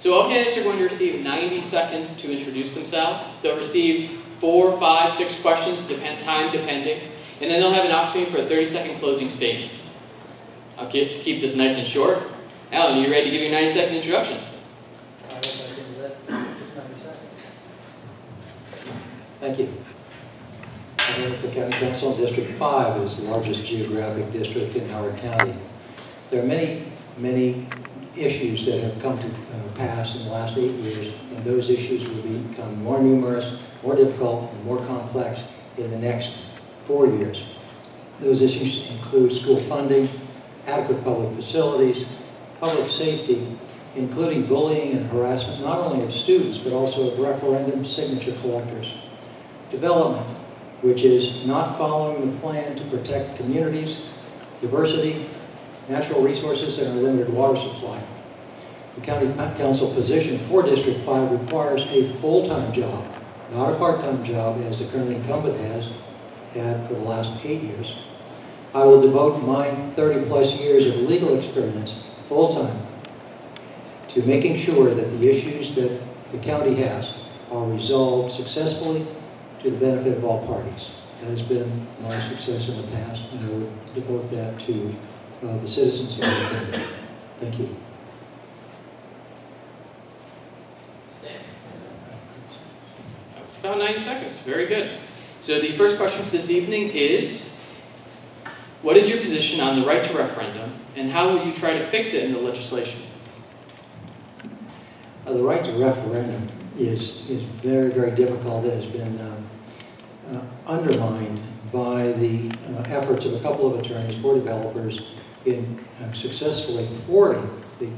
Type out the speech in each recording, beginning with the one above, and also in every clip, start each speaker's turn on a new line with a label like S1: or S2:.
S1: So all candidates are going to receive 90 seconds to introduce themselves. They'll receive 4, 5, 6 questions, time depending, and then they'll have an opportunity for a 30-second closing statement. I'll keep this nice and short. Alan, are you ready to give your 90-second introduction?
S2: Thank you. I'm running for County Council. District 5 is the largest geographic district in Howard County. There are many issues that have come to pass in the last 8 years, and those issues will become more numerous, more difficult, and more complex in the next 4 years. Those issues include school funding, adequate public facilities, public safety, including bullying and harassment not only of students but also of referendum signature collectors. Development, which is not following the plan to protect communities, diversity, natural resources, and our limited water supply. The County Council position for District 5 requires a full-time job, not a part-time job as the current incumbent has had for the last 8 years. I will devote my 30-plus years of legal experience full-time to making sure that the issues that the county has are resolved successfully to the benefit of all parties. That has been my success in the past, and I would devote that to the citizens of the county. Thank you.
S1: About 90 seconds. Very good. So the first question for this evening is, what is your position on the right to referendum, and how will you try to fix it in the legislation?
S2: The right to referendum is very, very difficult. It has been undermined by the efforts of a couple of attorneys for developers in successfully thwarting the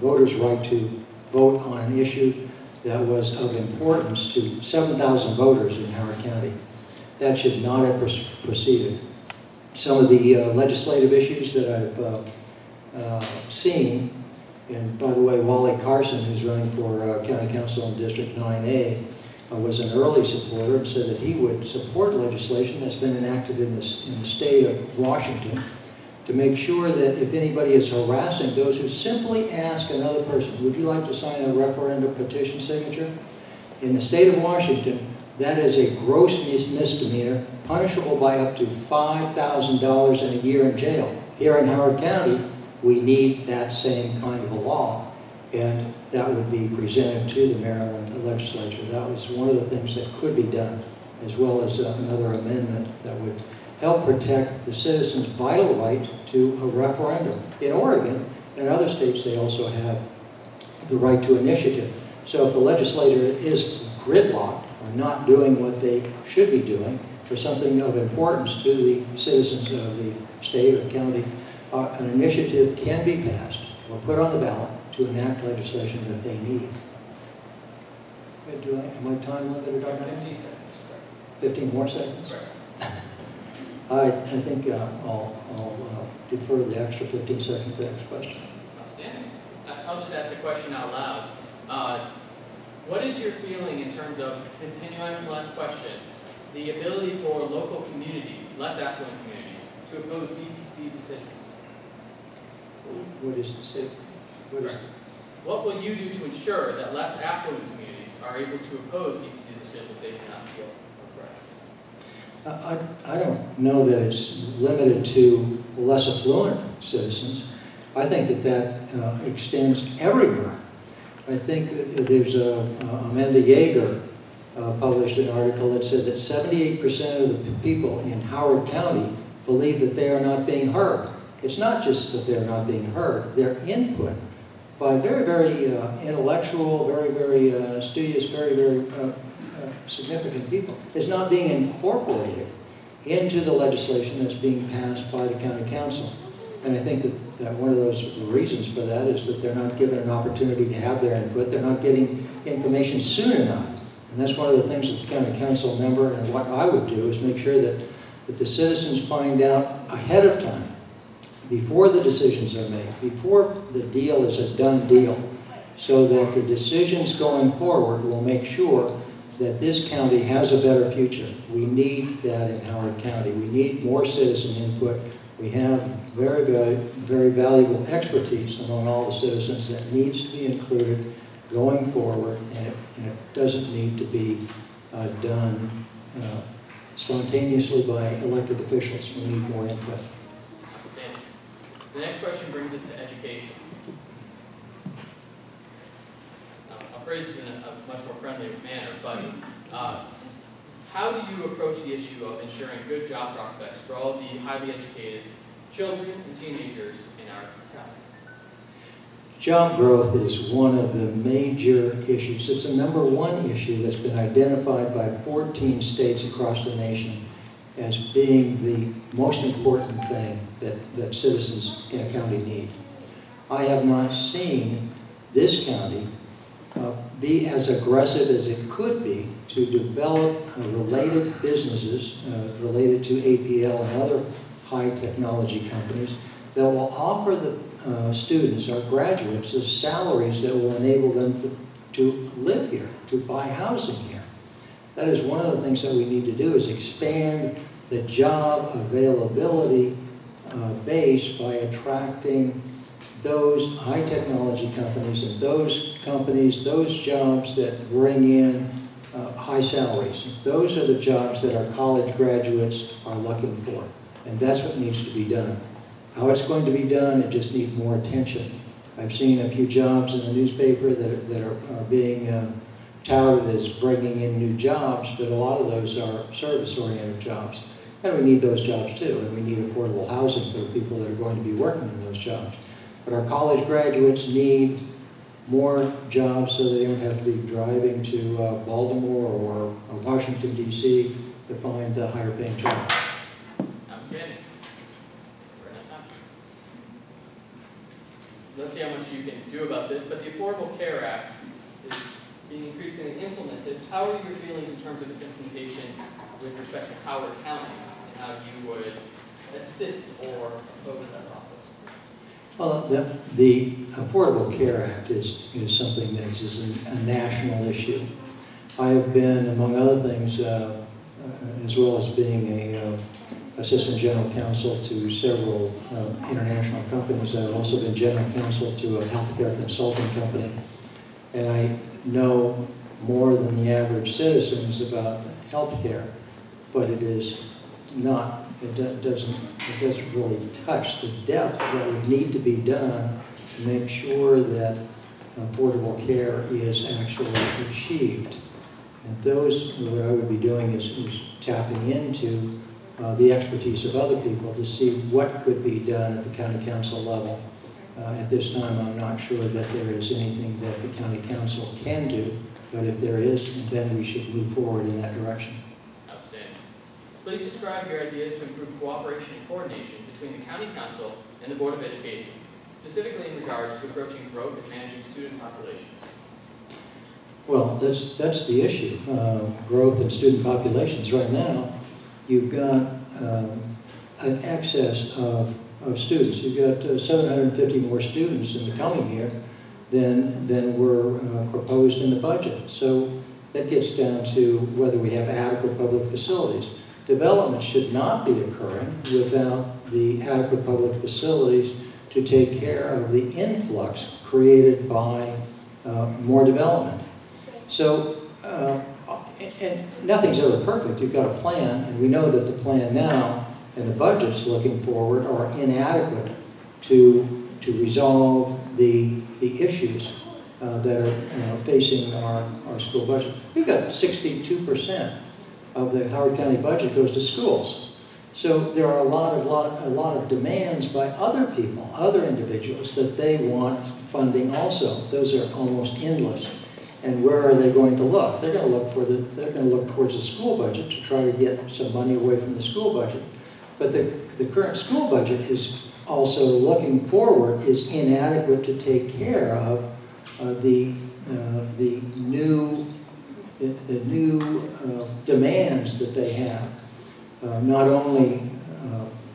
S2: voters' right to vote on an issue that was of importance to 7,000 voters in Howard County. That should not have proceeded. Some of the legislative issues that I've seen, and by the way, Wally Carson, who's running for County Council in District 9A, was an early supporter and said that he would support legislation that's been enacted in the state of Washington to make sure that if anybody is harassing those who simply ask another person, would you like to sign a referendum petition signature? In the state of Washington, that is a gross misdemeanor, punishable by up to $5,000 in a year in jail. Here in Howard County, we need that same kind of a law, and that would be presented to the Maryland legislature. That was one of the things that could be done, as well as another amendment that would help protect the citizens' vital right to a referendum. In Oregon and other states, they also have the right to initiative. So if the legislature is gridlocked or not doing what they should be doing for something of importance to the citizens of the state or county, an initiative can be passed or put on the ballot to enact legislation that they need. Am I time limited on that?
S3: 15 seconds.
S2: 15 more seconds?
S3: Right.
S2: I think I'll defer the extra 15 seconds to the next question.
S1: Outstanding. I'll just ask the question out loud. What is your feeling in terms of, continuing from the last question, the ability for local community, less affluent communities, to oppose DPC decisions?
S2: What is the state?
S1: What will you do to ensure that less affluent communities are able to oppose DPC decisions they do not feel are correct?
S2: I don't know that it's limited to less affluent citizens. I think that extends everywhere. I think that there's Amanda Yeager published an article that said that 78% of the people in Howard County believe that they are not being heard. It's not just that they're not being heard, their input by very, very intellectual, very, very studious, very, very significant people is not being incorporated into the legislation that's being passed by the County Council. And I think that one of those reasons for that is that they're not given an opportunity to have their input. They're not getting information soon enough. And that's one of the things that the County Council member and what I would do is make sure that the citizens find out ahead of time, before the decisions are made, before the deal is a done deal, so that the decisions going forward will make sure that this county has a better future. We need that in Howard County. We need more citizen input. We have very, very, very valuable expertise among all the citizens that needs to be included going forward, and it doesn't need to be done spontaneously by elected officials. We need more input.
S1: Outstanding. The next question brings us to education. I'll phrase this in a much more friendly manner, but how do you approach the issue of ensuring good job prospects for all the highly educated children and teenagers in our county?
S2: Job growth is one of the major issues. It's the #1 issue that's been identified by 14 states across the nation as being the most important thing that citizens in a county need. I have not seen this county be as aggressive as it could be to develop related businesses related to APL and other high technology companies that will offer the students, our graduates, the salaries that will enable them to live here, to buy housing here. That is one of the things that we need to do, is expand the job availability base by attracting those high technology companies and those companies, those jobs that bring in high salaries. Those are the jobs that our college graduates are looking for, and that's what needs to be done. How it's going to be done, it just needs more attention. I've seen a few jobs in the newspaper that are being touted as bringing in new jobs, but a lot of those are service-oriented jobs. And we need those jobs too, and we need affordable housing for the people that are going to be working in those jobs. But our college graduates need more jobs so they don't have to be driving to Baltimore or Washington, D.C. to find a higher paying job.
S1: Outstanding. We're out of time. Let's see how much you can do about this, but the Affordable Care Act is being increasingly implemented. How are your feelings in terms of its implementation with respect to Howard County, and how you would assist or oppose that process?
S2: Well, the Affordable Care Act is something that is a national issue. I have been, among other things, as well as being a assistant general counsel to several international companies, I've also been general counsel to a healthcare consulting company, and I know more than the average citizens about healthcare, but it is not. It doesn't really touch the depth that would need to be done to make sure that affordable care is actually achieved. And what I would be doing is tapping into the expertise of other people to see what could be done at the county council level. At this time, I'm not sure that there is anything that the county council can do, but if there is, then we should move forward in that direction.
S1: Please describe your ideas to improve cooperation and coordination between the County Council and the Board of Education, specifically in regards to approaching growth and managing student populations.
S2: Well, that's the issue, growth in student populations. Right now, you've got an excess of students. You've got 750 more students in the coming year than were proposed in the budget. So that gets down to whether we have adequate public facilities. Development should not be occurring without the adequate public facilities to take care of the influx created by more development. So, and nothing's ever perfect. You've got a plan, and we know that the plan now and the budgets looking forward are inadequate to resolve the issues that are facing our school budget. We've got 62% of the Howard County budget goes to schools. So there are a lot of demands by other people, other individuals, that they want funding also. Those are almost endless. And where are they going to look? They're going to look towards the school budget to try to get some money away from the school budget. But the current school budget is also looking forward is inadequate to take care of the new demands that they have. Not only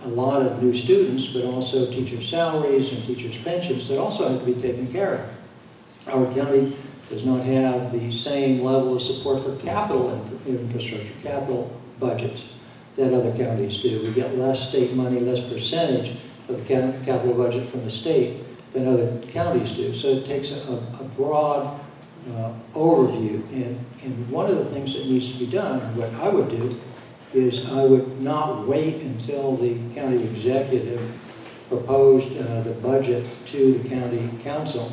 S2: a lot of new students, but also teachers' salaries and teachers' pensions that also have to be taken care of. Our county does not have the same level of support for capital infrastructure, capital budgets that other counties do. We get less state money, less percentage of the capital budget from the state than other counties do. So it takes a broad overview. And one of the things that needs to be done, and what I would do, is I would not wait until the county executive proposed the budget to the county council,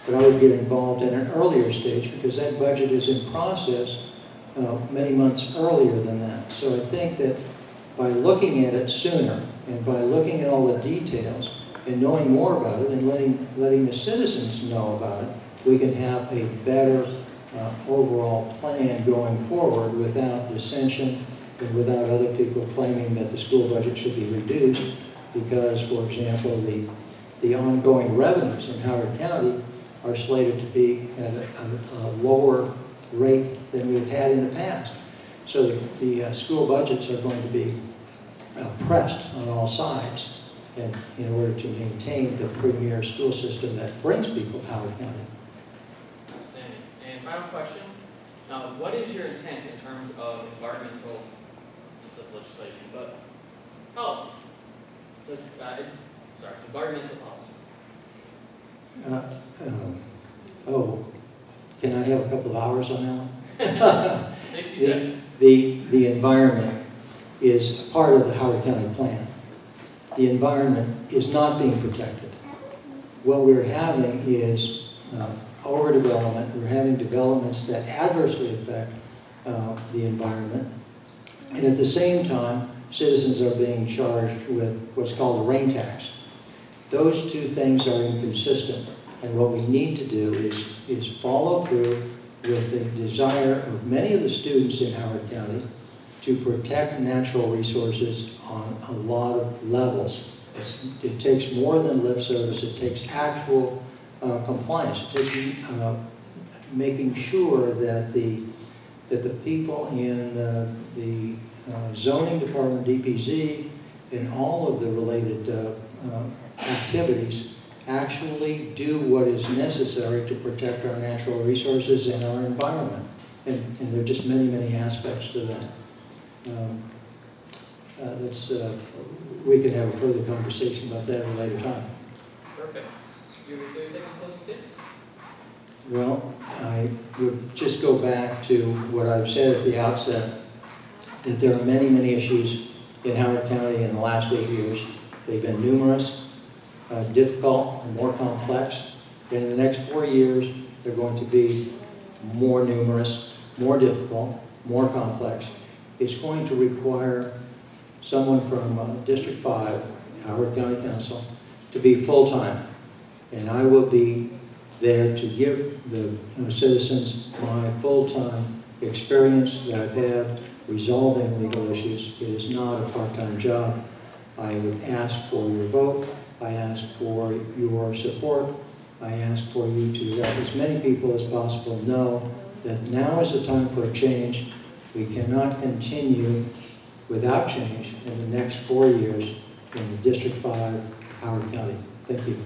S2: but I would get involved at an earlier stage because that budget is in process many months earlier than that. So I think that by looking at it sooner and by looking at all the details and knowing more about it and letting the citizens know about it, we can have a better overall plan going forward without dissension and without other people claiming that the school budget should be reduced because, for example, the ongoing revenues in Howard County are slated to be at a lower rate than we've had in the past. So the school budgets are going to be pressed on all sides and in order to maintain the premier school system that brings people to Howard County.
S1: Outstanding. And final question, what is your intent in terms of environmental legislation, but policy? Environmental policy.
S2: Oh, can I have a couple of hours on that one?
S1: 60 seconds.
S2: The environment is part of the Howard County plan. The environment is not being protected. What we're having is overdevelopment. We're having developments that adversely affect the environment. And at the same time, citizens are being charged with what's called a rain tax. Those two things are inconsistent. And what we need to do is follow through with the desire of many of the students in Howard County to protect natural resources on a lot of levels. It takes more than lip service. It takes actual compliance. It takes making sure that the people in the zoning department, DPZ, and all of the related activities actually do what is necessary to protect our natural resources and our environment. And there are just many, many aspects to that. We can have a further conversation about that at a later time.
S1: Perfect. Your 30 seconds closing statement?
S2: Well, I would just go back to what I've said at the outset, that there are many, many issues in Howard County in the last 8 years. They've been numerous, difficult, and more complex. And in the next 4 years, they're going to be more numerous, more difficult, more complex. It's going to require someone from District 5, Howard County Council, to be full-time. And I will be there to give the citizens my full-time experience that I've had resolving legal issues. It is not a part-time job. I would ask for your vote. I ask for your support. I ask for you to let as many people as possible know that now is the time for a change. We cannot continue without change in the next 4 years in the District 5, Howard County. Thank you.